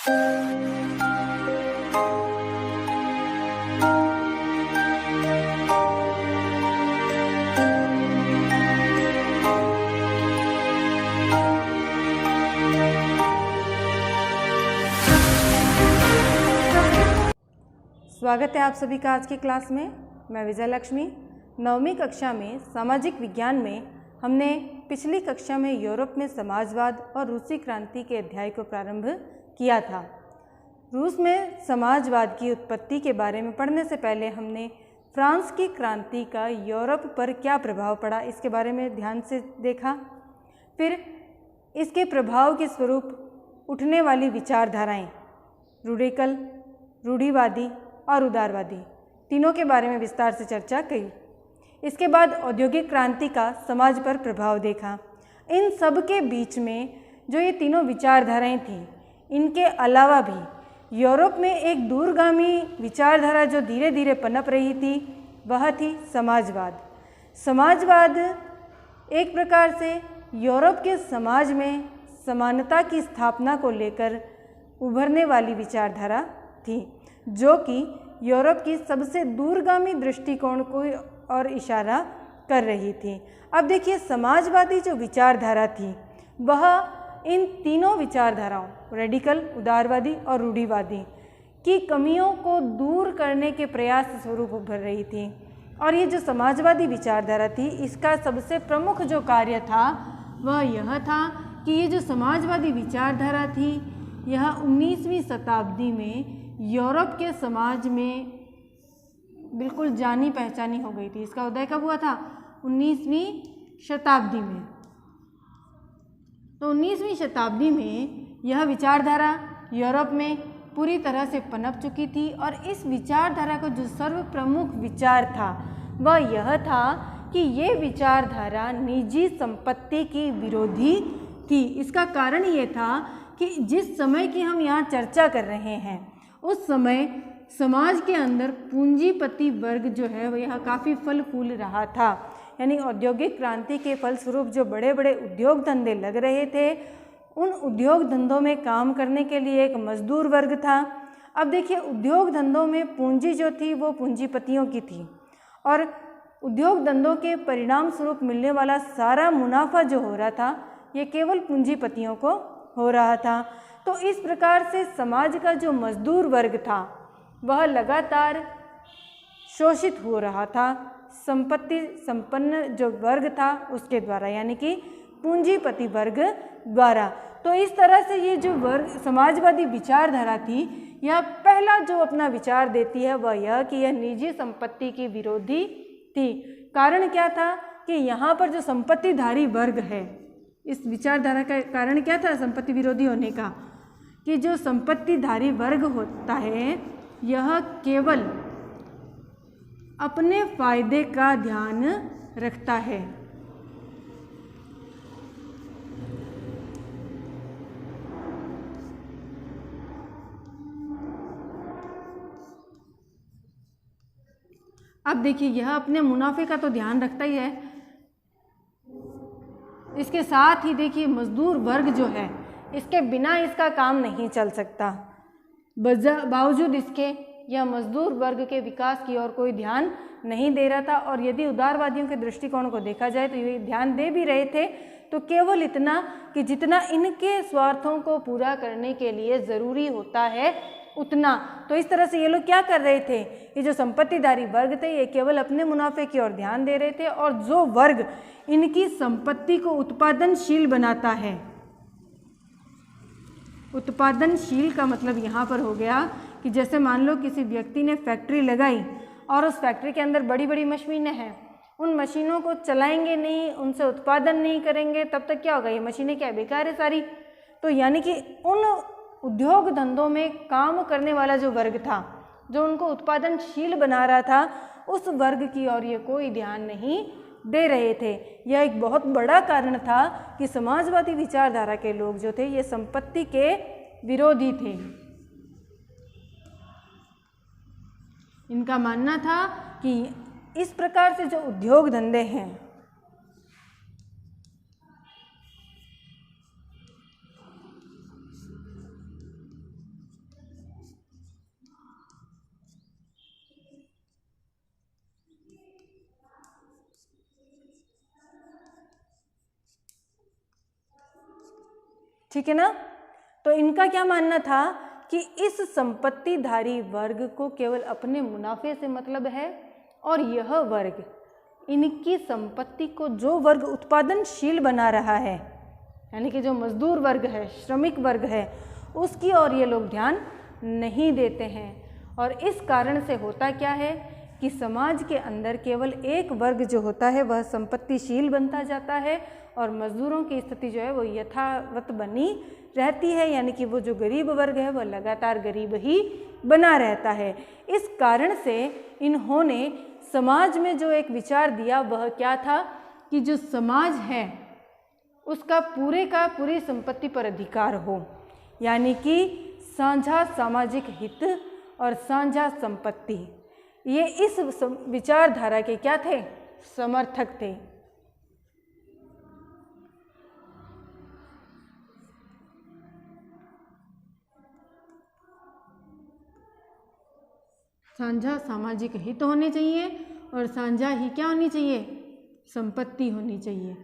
स्वागत है आप सभी का आज की क्लास में। मैं विजय लक्ष्मी। 9वीं कक्षा में सामाजिक विज्ञान में हमने पिछली कक्षा में यूरोप में समाजवाद और रूसी क्रांति के अध्याय को प्रारंभ किया था। रूस में समाजवाद की उत्पत्ति के बारे में पढ़ने से पहले हमने फ्रांस की क्रांति का यूरोप पर क्या प्रभाव पड़ा इसके बारे में ध्यान से देखा। फिर इसके प्रभाव के स्वरूप उठने वाली विचारधाराएं रूढ़िकल, रूढ़िवादी और उदारवादी तीनों के बारे में विस्तार से चर्चा की। इसके बाद औद्योगिक क्रांति का समाज पर प्रभाव देखा। इन सब के बीच में जो ये तीनों विचारधाराएं थीं, इनके अलावा भी यूरोप में एक दूरगामी विचारधारा जो धीरे धीरे पनप रही थी वह थी समाजवाद। समाजवाद एक प्रकार से यूरोप के समाज में समानता की स्थापना को लेकर उभरने वाली विचारधारा थी, जो कि यूरोप की सबसे दूरगामी दृष्टिकोण को और इशारा कर रही थी। अब देखिए, समाजवादी जो विचारधारा थी वह इन तीनों विचारधाराओं रेडिकल, उदारवादी और रूढ़िवादी की कमियों को दूर करने के प्रयास स्वरूप उभर रही थी। और ये जो समाजवादी विचारधारा थी, इसका सबसे प्रमुख जो कार्य था वह यह था कि ये जो समाजवादी विचारधारा थी यह 19वीं शताब्दी में यूरोप के समाज में बिल्कुल जानी पहचानी हो गई थी। इसका उदय कब हुआ था? 19वीं शताब्दी में। तो 19वीं शताब्दी में यह विचारधारा यूरोप में पूरी तरह से पनप चुकी थी और इस विचारधारा का जो सर्वप्रमुख विचार था वह यह था कि ये विचारधारा निजी संपत्ति की विरोधी थी। इसका कारण ये था कि जिस समय की हम यहाँ चर्चा कर रहे हैं उस समय समाज के अंदर पूंजीपति वर्ग जो है वह यह काफ़ी फल फूल रहा था। यानी औद्योगिक क्रांति के फलस्वरूप जो बड़े बड़े उद्योग धंधे लग रहे थे, उन उद्योग धंधों में काम करने के लिए एक मजदूर वर्ग था। अब देखिए, उद्योग धंधों में पूंजी जो थी वो पूंजीपतियों की थी और उद्योग धंधों के परिणाम स्वरूप मिलने वाला सारा मुनाफा जो हो रहा था ये केवल पूंजीपतियों को हो रहा था। तो इस प्रकार से समाज का जो मजदूर वर्ग था वह लगातार शोषित हो रहा था संपत्ति संपन्न जो वर्ग था उसके द्वारा, यानी कि पूंजीपति वर्ग द्वारा। तो इस तरह से ये जो वर्ग समाजवादी विचारधारा थी, यह पहला जो अपना विचार देती है वह यह कि यह निजी संपत्ति की विरोधी थी। कारण क्या था कि यहाँ पर जो संपत्तिधारी वर्ग है, इस विचारधारा का कारण क्या था संपत्ति विरोधी होने का, कि जो संपत्तिधारी वर्ग होता है यह केवल अपने फायदे का ध्यान रखता है। अब देखिए, यह अपने मुनाफे का तो ध्यान रखता ही है, इसके साथ ही देखिए मजदूर वर्ग जो है इसके बिना इसका काम नहीं चल सकता। बावजूद इसके यह मजदूर वर्ग के विकास की ओर कोई ध्यान नहीं दे रहा था। और यदि उदारवादियों के दृष्टिकोण को देखा जाए तो ये ध्यान दे भी रहे थे तो केवल इतना कि जितना इनके स्वार्थों को पूरा करने के लिए ज़रूरी होता है उतना। तो इस तरह से ये लोग क्या कर रहे थे, ये जो संपत्तिधारी वर्ग थे ये केवल अपने मुनाफे की ओर ध्यान दे रहे थे। और जो वर्ग इनकी संपत्ति को उत्पादनशील बनाता है, उत्पादनशील का मतलब यहाँ पर हो गया कि जैसे मान लो किसी व्यक्ति ने फैक्ट्री लगाई और उस फैक्ट्री के अंदर बड़ी बड़ी मशीनें हैं, उन मशीनों को चलाएंगे नहीं, उनसे उत्पादन नहीं करेंगे, तब तक क्या होगा, ये मशीनें क्या बेकार है सारी। तो यानी कि उन उद्योग धंधों में काम करने वाला जो वर्ग था, जो उनको उत्पादनशील बना रहा था, उस वर्ग की ओर ये कोई ध्यान नहीं दे रहे थे। यह एक बहुत बड़ा कारण था कि समाजवादी विचारधारा के लोग जो थे ये संपत्ति के विरोधी थे। इनका मानना था कि इस प्रकार से जो उद्योग धंधे हैं ठीक है ना। तो इनका क्या मानना था कि इस संपत्तिधारी वर्ग को केवल अपने मुनाफे से मतलब है, और यह वर्ग इनकी संपत्ति को, जो वर्ग उत्पादनशील बना रहा है, यानी कि जो मजदूर वर्ग है, श्रमिक वर्ग है, उसकी ओर ये लोग ध्यान नहीं देते हैं। और इस कारण से होता क्या है कि समाज के अंदर केवल एक वर्ग जो होता है वह संपत्तिशील बनता जाता है, और मजदूरों की स्थिति जो है वो यथावत बनी रहती है, यानी कि वो जो गरीब वर्ग है वह लगातार गरीब ही बना रहता है। इस कारण से इन्होंने समाज में जो एक विचार दिया वह क्या था कि जो समाज है उसका पूरे का पूरी संपत्ति पर अधिकार हो, यानी कि साझा सामाजिक हित और साझा संपत्ति। ये इस विचारधारा के क्या थे? समर्थक थे। साझा सामाजिक हित होने चाहिए और साझा ही क्या होनी चाहिए? संपत्ति होनी चाहिए।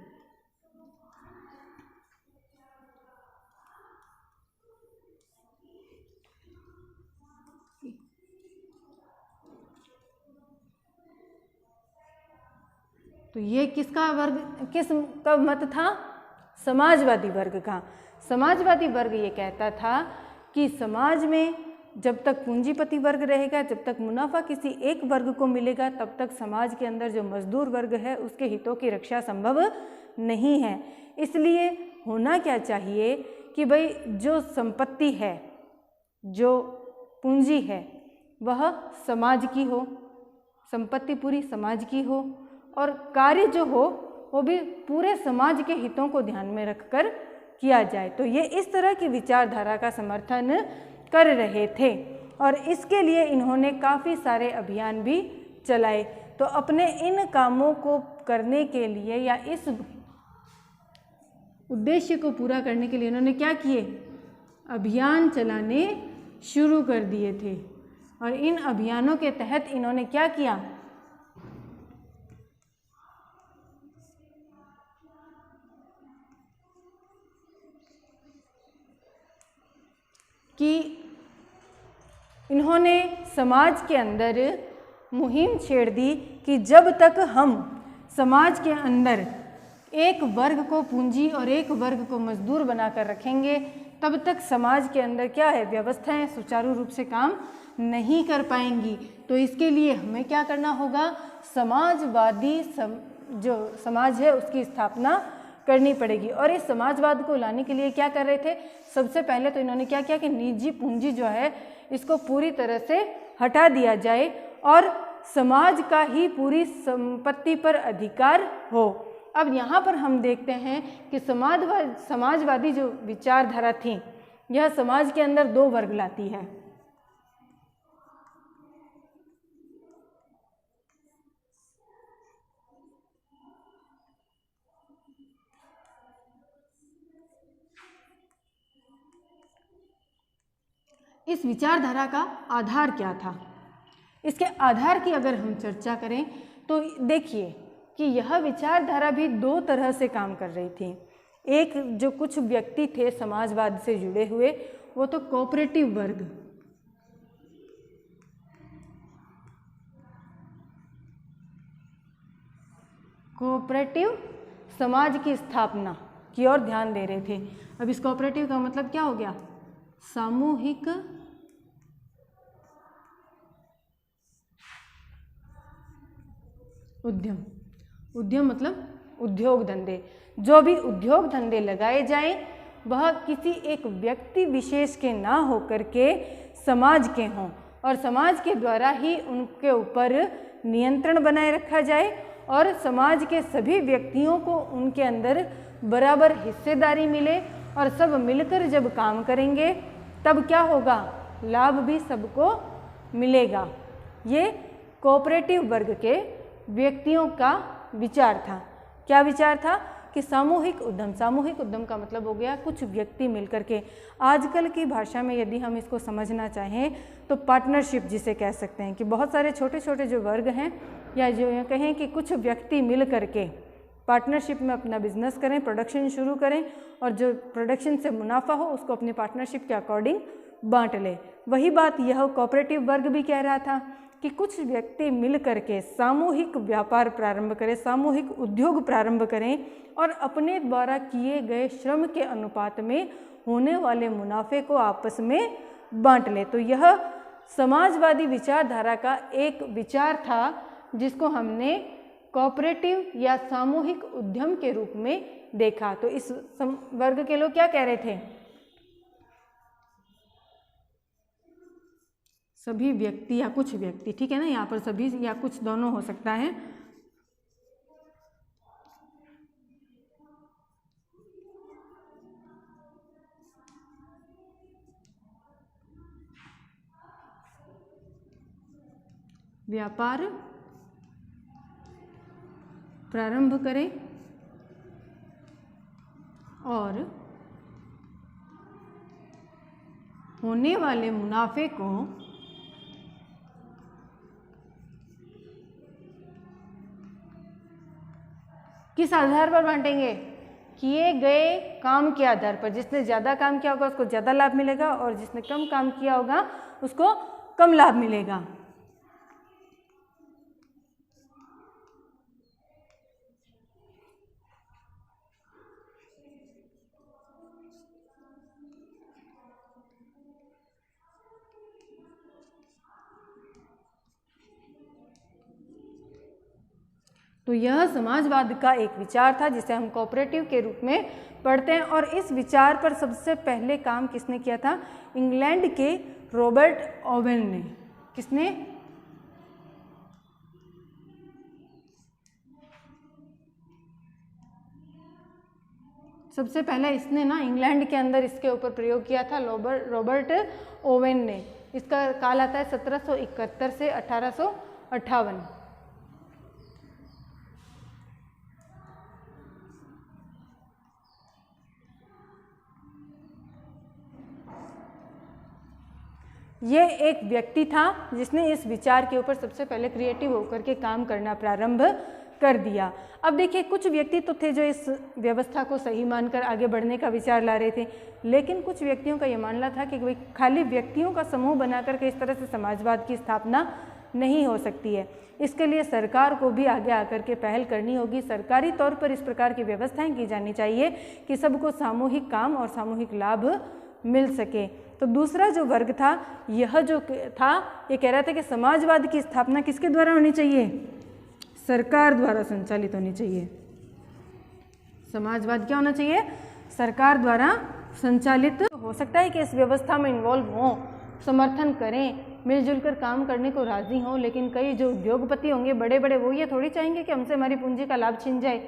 तो ये किसका वर्ग, किसका मत था? समाजवादी वर्ग का। समाजवादी वर्ग ये कहता था कि समाज में जब तक पूंजीपति वर्ग रहेगा, जब तक मुनाफा किसी एक वर्ग को मिलेगा, तब तक समाज के अंदर जो मजदूर वर्ग है उसके हितों की रक्षा संभव नहीं है। इसलिए होना क्या चाहिए कि भाई जो संपत्ति है, जो पूंजी है, वह समाज की हो, संपत्ति पूरी समाज की हो, और कार्य जो हो वो भी पूरे समाज के हितों को ध्यान में रखकर किया जाए। तो ये इस तरह की विचारधारा का समर्थन कर रहे थे, और इसके लिए इन्होंने काफ़ी सारे अभियान भी चलाए। तो अपने इन कामों को करने के लिए या इस उद्देश्य को पूरा करने के लिए इन्होंने क्या किए? अभियान चलाने शुरू कर दिए थे। और इन अभियानों के तहत इन्होंने क्या किया कि इन्होंने समाज के अंदर मुहिम छेड़ दी कि जब तक हम समाज के अंदर एक वर्ग को पूंजी और एक वर्ग को मजदूर बनाकर रखेंगे, तब तक समाज के अंदर क्या है, व्यवस्थाएं सुचारू रूप से काम नहीं कर पाएंगी। तो इसके लिए हमें क्या करना होगा? समाजवादी जो समाज है उसकी स्थापना करनी पड़ेगी। और इस समाजवाद को लाने के लिए क्या कर रहे थे? सबसे पहले तो इन्होंने क्या किया कि निजी पूंजी जो है इसको पूरी तरह से हटा दिया जाए और समाज का ही पूरी संपत्ति पर अधिकार हो। अब यहाँ पर हम देखते हैं कि समाजवादी जो विचारधारा थी यह समाज के अंदर दो वर्ग लाती है। इस विचारधारा का आधार क्या था? इसके आधार की अगर हम चर्चा करें तो देखिए कि यह विचारधारा भी दो तरह से काम कर रही थी। एक जो कुछ व्यक्ति थे समाजवाद से जुड़े हुए, वो तो कोऑपरेटिव वर्ग, कोऑपरेटिव समाज की स्थापना की ओर ध्यान दे रहे थे। अब इस कोऑपरेटिव का मतलब क्या हो गया? सामूहिक उद्यम। उद्यम मतलब उद्योग धंधे। जो भी उद्योग धंधे लगाए जाएं वह किसी एक व्यक्ति विशेष के ना होकर के समाज के हों, और समाज के द्वारा ही उनके ऊपर नियंत्रण बनाए रखा जाए, और समाज के सभी व्यक्तियों को उनके अंदर बराबर हिस्सेदारी मिले, और सब मिलकर जब काम करेंगे तब क्या होगा? लाभ भी सबको मिलेगा। ये कोऑपरेटिव वर्ग के व्यक्तियों का विचार था। क्या विचार था? कि सामूहिक उद्यम। सामूहिक उद्यम का मतलब हो गया कुछ व्यक्ति मिलकर के, आजकल की भाषा में यदि हम इसको समझना चाहें तो पार्टनरशिप जिसे कह सकते हैं, कि बहुत सारे छोटे छोटे जो वर्ग हैं या जो कहें कि कुछ व्यक्ति मिल करके पार्टनरशिप में अपना बिजनेस करें, प्रोडक्शन शुरू करें और जो प्रोडक्शन से मुनाफा हो उसको अपनी पार्टनरशिप के अकॉर्डिंग बांट लें। वही बात यह कोऑपरेटिव वर्ग भी कह रहा था कि कुछ व्यक्ति मिल करके सामूहिक व्यापार प्रारंभ करें, सामूहिक उद्योग प्रारंभ करें और अपने द्वारा किए गए श्रम के अनुपात में होने वाले मुनाफे को आपस में बांट लें। तो यह समाजवादी विचारधारा का एक विचार था जिसको हमने कोऑपरेटिव या सामूहिक उद्यम के रूप में देखा। तो इस वर्ग के लोग क्या कह रहे थे? सभी व्यक्ति या कुछ व्यक्ति, ठीक है ना, यहाँ पर सभी या कुछ दोनों हो सकता है, व्यापार प्रारंभ करें और होने वाले मुनाफे को किस आधार पर बांटेंगे? किए गए काम के आधार पर। जिसने ज़्यादा काम किया होगा उसको ज़्यादा लाभ मिलेगा और जिसने कम काम किया होगा उसको कम लाभ मिलेगा। तो यह समाजवाद का एक विचार था जिसे हम कोऑपरेटिव के रूप में पढ़ते हैं। और इस विचार पर सबसे पहले काम किसने किया था? इंग्लैंड के रॉबर्ट ओवेन ने। किसने? सबसे पहले इसने ना इंग्लैंड के अंदर इसके ऊपर प्रयोग किया था रॉबर्ट ओवेन ने। इसका काल आता है 1771 से 1858। ये एक व्यक्ति था जिसने इस विचार के ऊपर सबसे पहले क्रिएटिव होकर के काम करना प्रारंभ कर दिया। अब देखिए, कुछ व्यक्ति तो थे जो इस व्यवस्था को सही मानकर आगे बढ़ने का विचार ला रहे थे, लेकिन कुछ व्यक्तियों का ये मानना था कि भाई खाली व्यक्तियों का समूह बनाकर के इस तरह से समाजवाद की स्थापना नहीं हो सकती है। इसके लिए सरकार को भी आगे आकर के पहल करनी होगी। सरकारी तौर पर इस प्रकार की व्यवस्थाएं की जानी चाहिए कि सबको सामूहिक काम और सामूहिक लाभ मिल सके। तो दूसरा जो वर्ग था, यह जो था, ये कह रहा था कि समाजवाद की स्थापना किसके द्वारा होनी चाहिए? सरकार द्वारा संचालित होनी चाहिए। समाजवाद क्या होना चाहिए? सरकार द्वारा संचालित। हो सकता है कि इस व्यवस्था में इन्वॉल्व हों, समर्थन करें, मिलजुल कर काम करने को राजी हों, लेकिन कई जो उद्योगपति होंगे बड़े बड़े, वो ये थोड़ी चाहेंगे कि हमसे हमारी पूंजी का लाभ छिन जाए,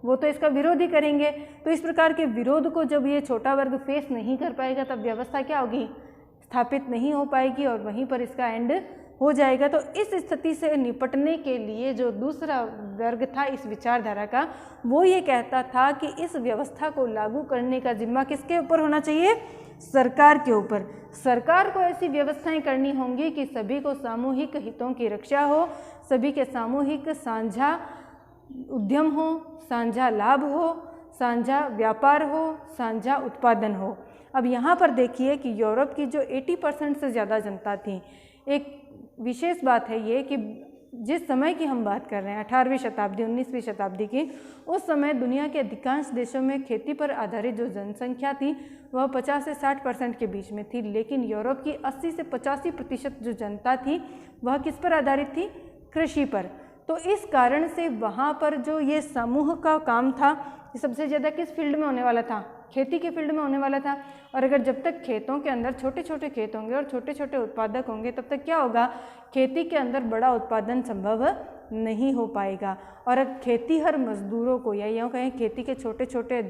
वो तो इसका विरोध ही करेंगे। तो इस प्रकार के विरोध को जब ये छोटा वर्ग फेस नहीं कर पाएगा तब व्यवस्था क्या होगी? स्थापित नहीं हो पाएगी और वहीं पर इसका एंड हो जाएगा। तो इस स्थिति से निपटने के लिए जो दूसरा वर्ग था इस विचारधारा का, वो ये कहता था कि इस व्यवस्था को लागू करने का जिम्मा किसके ऊपर होना चाहिए? सरकार के ऊपर। सरकार को ऐसी व्यवस्थाएं करनी होंगी कि सभी को सामूहिक हितों की रक्षा हो, सभी के सामूहिक साझा उद्यम हो, साझा लाभ हो, साझा व्यापार हो, साझा उत्पादन हो। अब यहाँ पर देखिए कि यूरोप की जो 80% से ज़्यादा जनता थी, एक विशेष बात है ये कि जिस समय की हम बात कर रहे हैं 18वीं शताब्दी 19वीं शताब्दी की, उस समय दुनिया के अधिकांश देशों में खेती पर आधारित जो जनसंख्या थी वह 50 से 60% के बीच में थी, लेकिन यूरोप की 80 से 85% जो जनता थी वह किस पर आधारित थी? कृषि पर। तो इस कारण से वहाँ पर जो ये समूह का काम था ये सबसे ज़्यादा किस फील्ड में होने वाला था? खेती के फील्ड में होने वाला था। और अगर जब तक खेतों के अंदर छोटे छोटे खेत होंगे और छोटे छोटे उत्पादक होंगे तब तक क्या होगा? खेती के अंदर बड़ा उत्पादन संभव नहीं हो पाएगा। और अब खेती हर मजदूरों को या यूँ कहें खेती के छोटे छोटे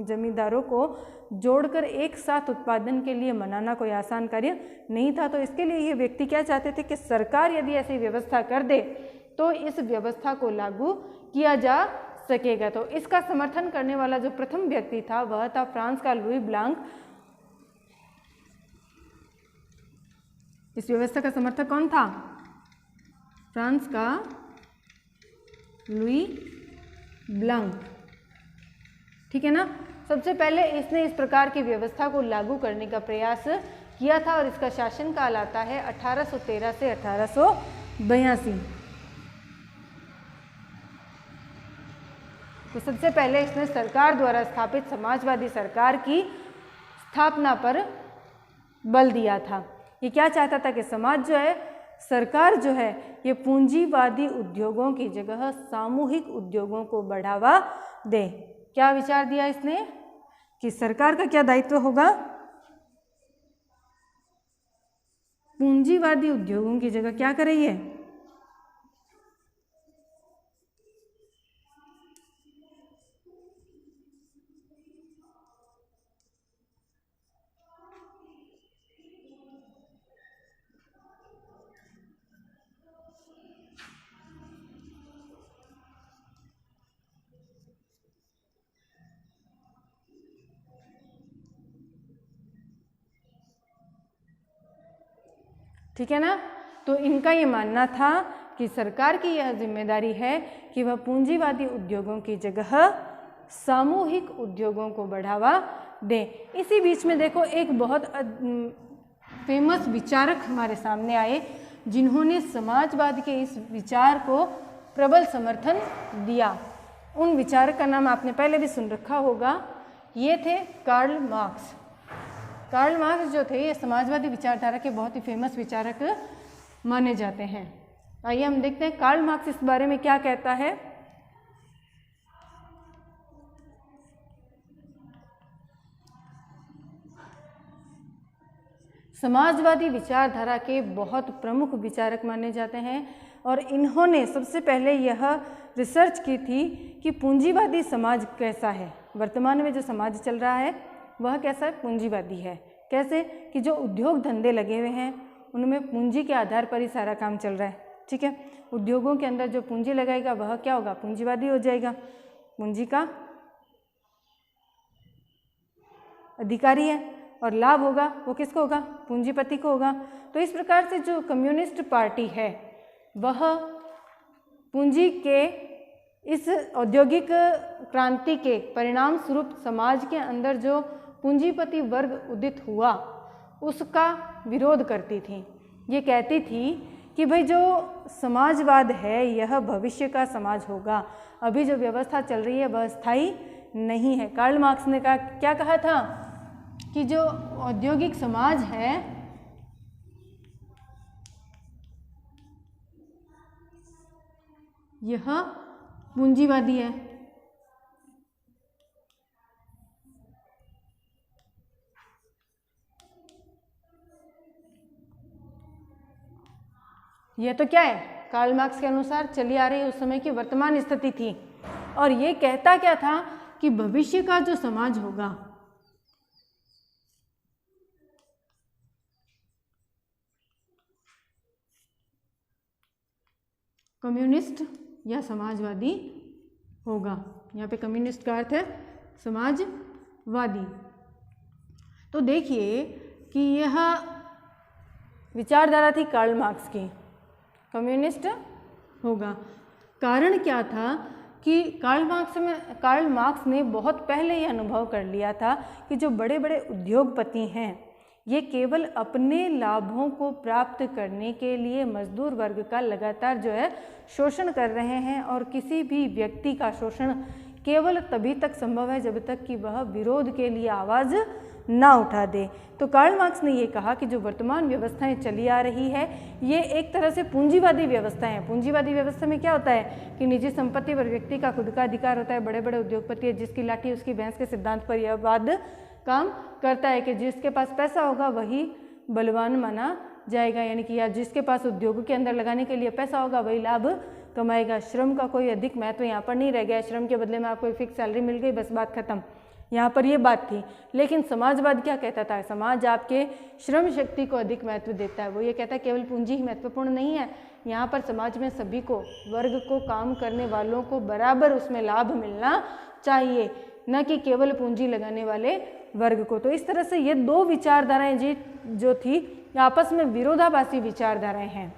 जमींदारों को जोड़कर एक साथ उत्पादन के लिए मनाना कोई आसान कार्य नहीं था। तो इसके लिए ये व्यक्ति क्या चाहते थे कि सरकार यदि ऐसी व्यवस्था कर दे तो इस व्यवस्था को लागू किया जा सकेगा। तो इसका समर्थन करने वाला जो प्रथम व्यक्ति था वह था फ्रांस का लुई ब्लांक। इस व्यवस्था का समर्थक कौन था? फ्रांस का लुई ब्लांक, ठीक है ना। सबसे पहले इसने इस प्रकार की व्यवस्था को लागू करने का प्रयास किया था और इसका शासनकाल आता है 1813 से 1882। तो सबसे पहले इसने सरकार द्वारा स्थापित समाजवादी सरकार की स्थापना पर बल दिया था। ये क्या चाहता था कि समाज जो है, सरकार जो है, ये पूंजीवादी उद्योगों की जगह सामूहिक उद्योगों को बढ़ावा दे। क्या विचार दिया इसने कि सरकार का क्या दायित्व होगा, पूंजीवादी उद्योगों की जगह क्या करे ये, ठीक है ना। तो इनका ये मानना था कि सरकार की यह जिम्मेदारी है कि वह पूंजीवादी उद्योगों की जगह सामूहिक उद्योगों को बढ़ावा दे। इसी बीच में देखो एक बहुत फेमस विचारक हमारे सामने आए जिन्होंने समाजवाद के इस विचार को प्रबल समर्थन दिया। उन विचारक का नाम आपने पहले भी सुन रखा होगा, ये थे कार्ल मार्क्स। कार्ल मार्क्स जो थे ये समाजवादी विचारधारा के बहुत ही फेमस विचारक माने जाते हैं। आइए हम देखते हैं कार्ल मार्क्स इस बारे में क्या कहता है। समाजवादी विचारधारा के बहुत प्रमुख विचारक माने जाते हैं और इन्होंने सबसे पहले यह रिसर्च की थी कि पूंजीवादी समाज कैसा है। वर्तमान में जो समाज चल रहा है वह कैसा है, पूंजीवादी है। कैसे कि जो उद्योग धंधे लगे हुए हैं उनमें पूंजी के आधार पर ही सारा काम चल रहा है, ठीक है। उद्योगों के अंदर जो पूंजी लगाएगा वह क्या होगा, पूंजीवादी हो जाएगा, पूंजी का अधिकारी है और लाभ होगा वो किसको होगा, पूंजीपति को होगा। तो इस प्रकार से जो कम्युनिस्ट पार्टी है वह पूंजी के इस औद्योगिक क्रांति के परिणाम स्वरूप समाज के अंदर जो पूंजीपति वर्ग उदित हुआ उसका विरोध करती थी। ये कहती थी कि भाई जो समाजवाद है यह भविष्य का समाज होगा, अभी जो व्यवस्था चल रही है वह स्थायी नहीं है। कार्ल मार्क्स ने क्या कहा था कि जो औद्योगिक समाज है यह पूंजीवादी है। यह तो क्या है, कार्ल मार्क्स के अनुसार चली आ रही उस समय की वर्तमान स्थिति थी। और ये कहता क्या था कि भविष्य का जो समाज होगा कम्युनिस्ट या समाजवादी होगा। यहाँ पे कम्युनिस्ट का अर्थ है समाजवादी। तो देखिए कि यह विचारधारा थी कार्ल मार्क्स की, कम्युनिस्ट होगा। कारण क्या था कि कार्ल मार्क्स ने बहुत पहले ये अनुभव कर लिया था कि जो बड़े बड़े उद्योगपति हैं ये केवल अपने लाभों को प्राप्त करने के लिए मजदूर वर्ग का लगातार जो है शोषण कर रहे हैं और किसी भी व्यक्ति का शोषण केवल तभी तक संभव है जब तक कि वह विरोध के लिए आवाज़ ना उठा दे। तो कार्ल मार्क्स ने ये कहा कि जो वर्तमान व्यवस्थाएं चली आ रही है ये एक तरह से पूंजीवादी व्यवस्था है। पूंजीवादी व्यवस्था में क्या होता है कि निजी संपत्ति पर व्यक्ति का खुद का अधिकार होता है। बड़े बड़े उद्योगपति है जिसकी लाठी उसकी भैंस के सिद्धांत पर यह वाद काम करता है कि जिसके पास पैसा होगा वही बलवान माना जाएगा, यानी कि या जिसके पास उद्योग के अंदर लगाने के लिए पैसा होगा वही लाभ कमाएगा। श्रम का कोई अधिक महत्व यहाँ पर नहीं रह गया। श्रम के बदले में आपको एक फिक्स सैलरी मिल गई, बस बात खत्म। यहाँ पर ये बात थी। लेकिन समाजवाद क्या कहता था, समाज आपके श्रम शक्ति को अधिक महत्व देता है। वो ये कहता है केवल पूंजी ही महत्वपूर्ण नहीं है, यहाँ पर समाज में सभी को, वर्ग को, काम करने वालों को बराबर उसमें लाभ मिलना चाहिए, न कि केवल पूंजी लगाने वाले वर्ग को। तो इस तरह से ये दो विचारधाराएं जो थी आपस में विरोधाभासी विचारधाराएं हैं।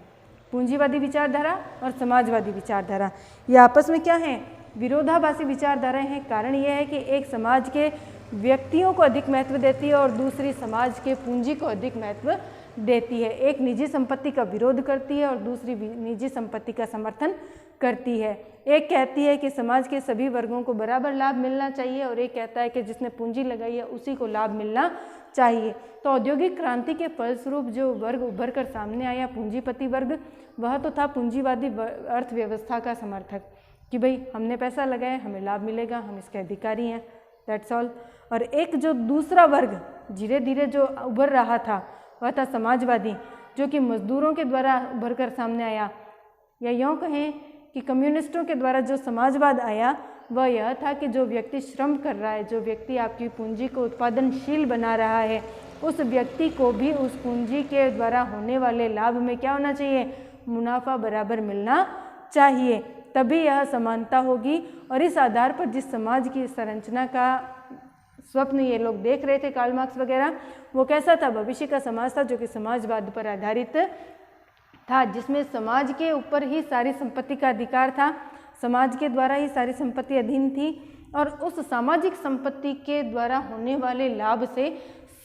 पूंजीवादी विचारधारा और समाजवादी विचारधारा ये आपस में क्या है, विरोधाभासी विचारधाराएं हैं। कारण यह है कि एक समाज के व्यक्तियों को अधिक महत्व देती है और दूसरी समाज के पूंजी को अधिक महत्व देती है। एक निजी संपत्ति का विरोध करती है और दूसरी निजी संपत्ति का समर्थन करती है। एक कहती है कि समाज के सभी वर्गों को बराबर लाभ मिलना चाहिए और एक कहता है कि जिसने पूंजी लगाई है उसी को लाभ मिलना चाहिए। तो औद्योगिक क्रांति के फलस्वरूप जो वर्ग उभर कर सामने आया, पूंजीपति वर्ग, वह तो था पूंजीवादी अर्थव्यवस्था का समर्थक कि भाई हमने पैसा लगाया, हमें लाभ मिलेगा, हम इसके अधिकारी हैं, दैट्स ऑल। और एक जो दूसरा वर्ग धीरे धीरे जो उभर रहा था वह था समाजवादी, जो कि मजदूरों के द्वारा उभर कर सामने आया, या यूँ कहें कि कम्युनिस्टों के द्वारा जो समाजवाद आया वह यह था कि जो व्यक्ति श्रम कर रहा है, जो व्यक्ति आपकी पूंजी को उत्पादनशील बना रहा है, उस व्यक्ति को भी उस पूंजी के द्वारा होने वाले लाभ में क्या होना चाहिए, मुनाफा बराबर मिलना चाहिए, तभी यह समानता होगी। और इस आधार पर जिस समाज की संरचना का स्वप्न ये लोग देख रहे थे, कार्ल मार्क्स वगैरह, वो कैसा था, भविष्य का समाज था जो कि समाजवाद पर आधारित था, जिसमें समाज के ऊपर ही सारी संपत्ति का अधिकार था, समाज के द्वारा ही सारी संपत्ति अधीन थी और उस सामाजिक संपत्ति के द्वारा होने वाले लाभ से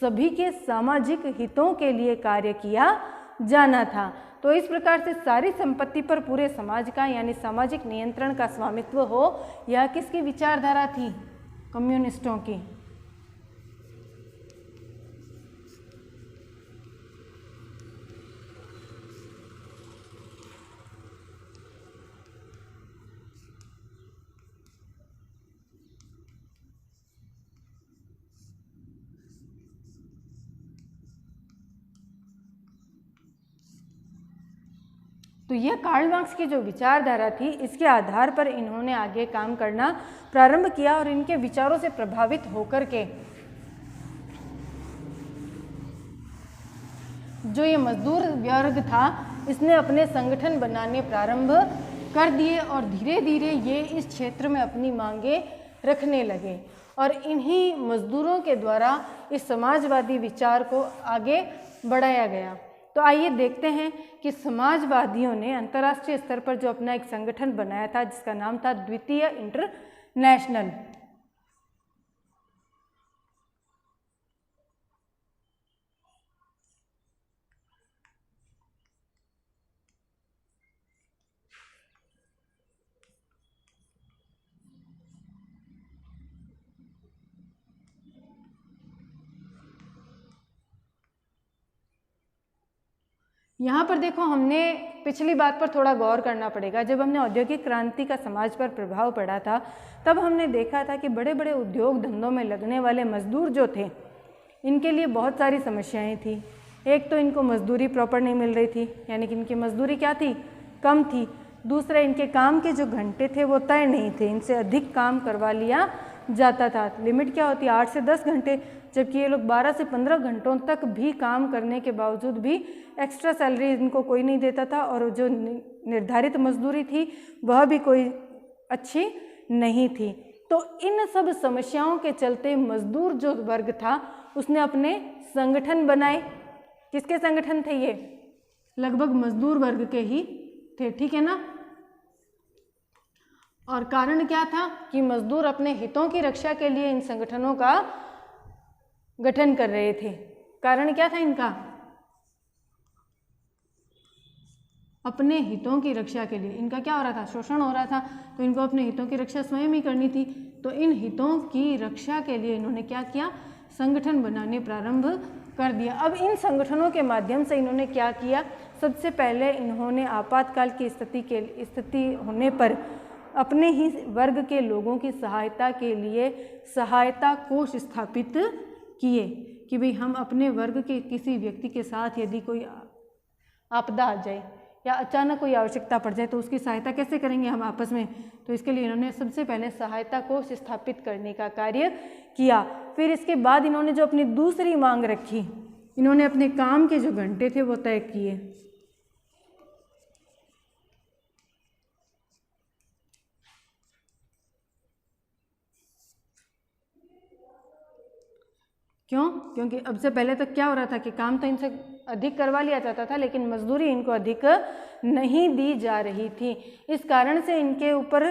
सभी के सामाजिक हितों के लिए कार्य किया जाना था। तो इस प्रकार से सारी संपत्ति पर पूरे समाज का यानी सामाजिक नियंत्रण का स्वामित्व हो, यह किसकी विचारधारा थी, कम्युनिस्टों की। तो यह कार्ल मार्क्स की जो विचारधारा थी, इसके आधार पर इन्होंने आगे काम करना प्रारंभ किया और इनके विचारों से प्रभावित होकर के जो ये मजदूर वर्ग था, इसने अपने संगठन बनाने प्रारंभ कर दिए और धीरे धीरे ये इस क्षेत्र में अपनी मांगे रखने लगे और इन्हीं मजदूरों के द्वारा इस समाजवादी विचार को आगे बढ़ाया गया। तो आइए देखते हैं कि समाजवादियों ने अंतर्राष्ट्रीय स्तर पर जो अपना एक संगठन बनाया था, जिसका नाम था द्वितीय इंटरनेशनल। यहाँ पर देखो, हमने पिछली बात पर थोड़ा गौर करना पड़ेगा। जब हमने औद्योगिक क्रांति का समाज पर प्रभाव पड़ा था, तब हमने देखा था कि बड़े बड़े उद्योग धंधों में लगने वाले मजदूर जो थे, इनके लिए बहुत सारी समस्याएं थी। एक तो इनको मजदूरी प्रॉपर नहीं मिल रही थी, यानी कि इनकी मजदूरी क्या थी, कम थी। दूसरा, इनके काम के जो घंटे थे वो तय नहीं थे, इनसे अधिक काम करवा लिया जाता था। लिमिट क्या होती है, 8 से 10 घंटे, जबकि ये लोग 12 से 15 घंटों तक भी काम करने के बावजूद भी एक्स्ट्रा सैलरी इनको कोई नहीं देता था और जो निर्धारित मजदूरी थी वह भी कोई अच्छी नहीं थी। तो इन सब समस्याओं के चलते मजदूर जो वर्ग था उसने अपने संगठन बनाए। किसके संगठन थे ये, लगभग मजदूर वर्ग के ही थे, ठीक है ना। और कारण क्या था कि मजदूर अपने हितों की रक्षा के लिए इन संगठनों का गठन कर रहे थे। कारण क्या था इनका, अपने हितों की रक्षा के लिए। इनका क्या हो रहा था, शोषण हो रहा था, तो इनको अपने हितों की रक्षा स्वयं ही करनी थी। तो इन हितों की रक्षा के लिए इन्होंने क्या किया, संगठन बनाने प्रारंभ कर दिया। अब इन संगठनों के माध्यम से इन्होंने क्या किया, सबसे पहले इन्होंने आपातकाल की स्थिति होने पर अपने ही वर्ग के लोगों की सहायता के लिए सहायता कोष स्थापित किए कि भाई हम अपने वर्ग के किसी व्यक्ति के साथ यदि कोई आपदा आ जाए या अचानक कोई आवश्यकता पड़ जाए तो उसकी सहायता कैसे करेंगे हम आपस में। तो इसके लिए इन्होंने सबसे पहले सहायता कोष स्थापित करने का कार्य किया। फिर इसके बाद इन्होंने जो अपनी दूसरी मांग रखी, इन्होंने अपने काम के जो घंटे थे वो तय किए। क्यों, क्योंकि अब से पहले तक क्या हो रहा था कि काम तो इनसे अधिक करवा लिया जाता था लेकिन मजदूरी इनको अधिक नहीं दी जा रही थी। इस कारण से इनके ऊपर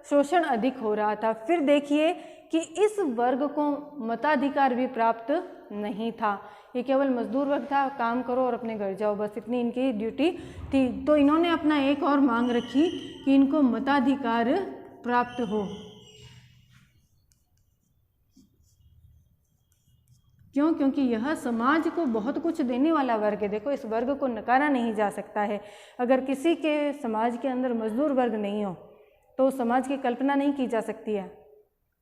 शोषण अधिक हो रहा था। फिर देखिए कि इस वर्ग को मताधिकार भी प्राप्त नहीं था, ये केवल मजदूर वर्ग था, काम करो और अपने घर जाओ, बस इतनी इनकी ड्यूटी थी। तो इन्होंने अपना एक और मांग रखी कि इनको मताधिकार प्राप्त हो। क्यों? क्योंकि यह समाज को बहुत कुछ देने वाला वर्ग है। देखो, इस वर्ग को नकारा नहीं जा सकता है। अगर किसी के समाज के अंदर मजदूर वर्ग नहीं हो तो समाज की कल्पना नहीं की जा सकती है।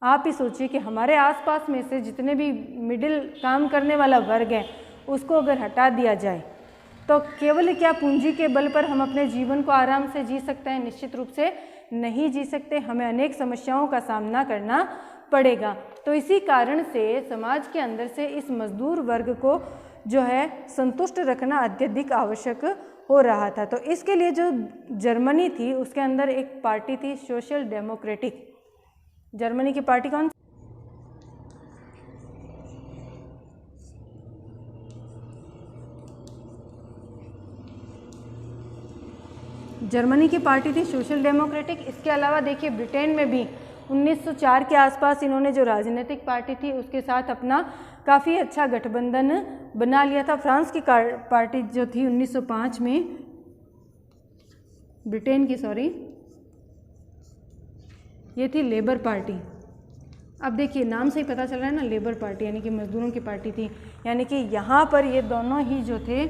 आप ही सोचिए कि हमारे आसपास में से जितने भी मिडिल काम करने वाला वर्ग है उसको अगर हटा दिया जाए तो केवल क्या पूंजी के बल पर हम अपने जीवन को आराम से जी सकते हैं? निश्चित रूप से नहीं जी सकते। हमें अनेक समस्याओं का सामना करना पड़ेगा। तो इसी कारण से समाज के अंदर से इस मजदूर वर्ग को जो है संतुष्ट रखना अत्यधिक आवश्यक हो रहा था। तो इसके लिए जो जर्मनी थी उसके अंदर एक पार्टी थी सोशल डेमोक्रेटिक। जर्मनी की पार्टी कौन? जर्मनी की पार्टी थी सोशल डेमोक्रेटिक। इसके अलावा देखिए ब्रिटेन में भी 1904 के आसपास इन्होंने जो राजनीतिक पार्टी थी उसके साथ अपना काफ़ी अच्छा गठबंधन बना लिया था। फ्रांस की पार्टी जो थी 1905 में, ब्रिटेन की ये थी लेबर पार्टी। अब देखिए नाम से ही पता चल रहा है ना, लेबर पार्टी यानी कि मजदूरों की पार्टी थी। यानी कि यहाँ पर ये दोनों ही जो थे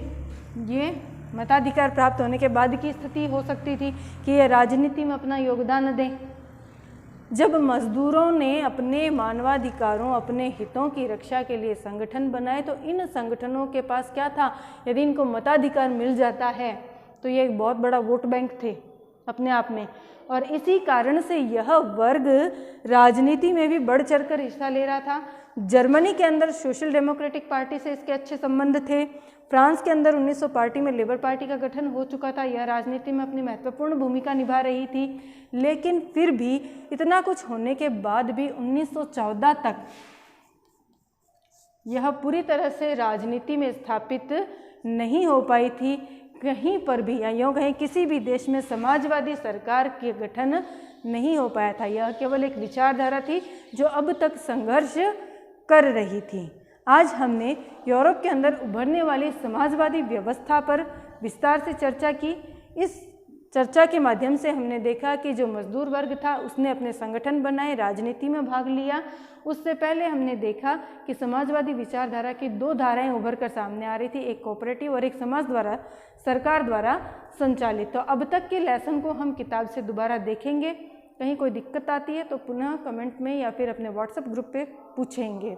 ये मताधिकार प्राप्त होने के बाद की स्थिति हो सकती थी कि ये राजनीति में अपना योगदान दें। जब मजदूरों ने अपने मानवाधिकारों, अपने हितों की रक्षा के लिए संगठन बनाए तो इन संगठनों के पास क्या था? यदि इनको मताधिकार मिल जाता है तो ये एक बहुत बड़ा वोट बैंक थे अपने आप में। और इसी कारण से यह वर्ग राजनीति में भी बढ़ चढ़कर हिस्सा ले रहा था। जर्मनी के अंदर सोशल डेमोक्रेटिक पार्टी से इसके अच्छे संबंध थे। फ्रांस के अंदर 1900 पार्टी में लेबर पार्टी का गठन हो चुका था। यह राजनीति में अपनी महत्वपूर्ण भूमिका निभा रही थी। लेकिन फिर भी इतना कुछ होने के बाद भी 1914 तक यह पूरी तरह से राजनीति में स्थापित नहीं हो पाई थी। कहीं पर भी या यूँ कहीं किसी भी देश में समाजवादी सरकार के गठन नहीं हो पाया था। यह केवल एक विचारधारा थी जो अब तक संघर्ष कर रही थी। आज हमने यूरोप के अंदर उभरने वाली समाजवादी व्यवस्था पर विस्तार से चर्चा की। इस चर्चा के माध्यम से हमने देखा कि जो मजदूर वर्ग था उसने अपने संगठन बनाए, राजनीति में भाग लिया। उससे पहले हमने देखा कि समाजवादी विचारधारा की दो धाराएं उभर कर सामने आ रही थी, एक कोऑपरेटिव और एक समाज द्वारा, सरकार द्वारा संचालित। तो अब तक के लेसन को हम किताब से दोबारा देखेंगे। कहीं कोई दिक्कत आती है तो पुनः कमेंट में या फिर अपने व्हाट्सएप ग्रुप पे पूछेंगे।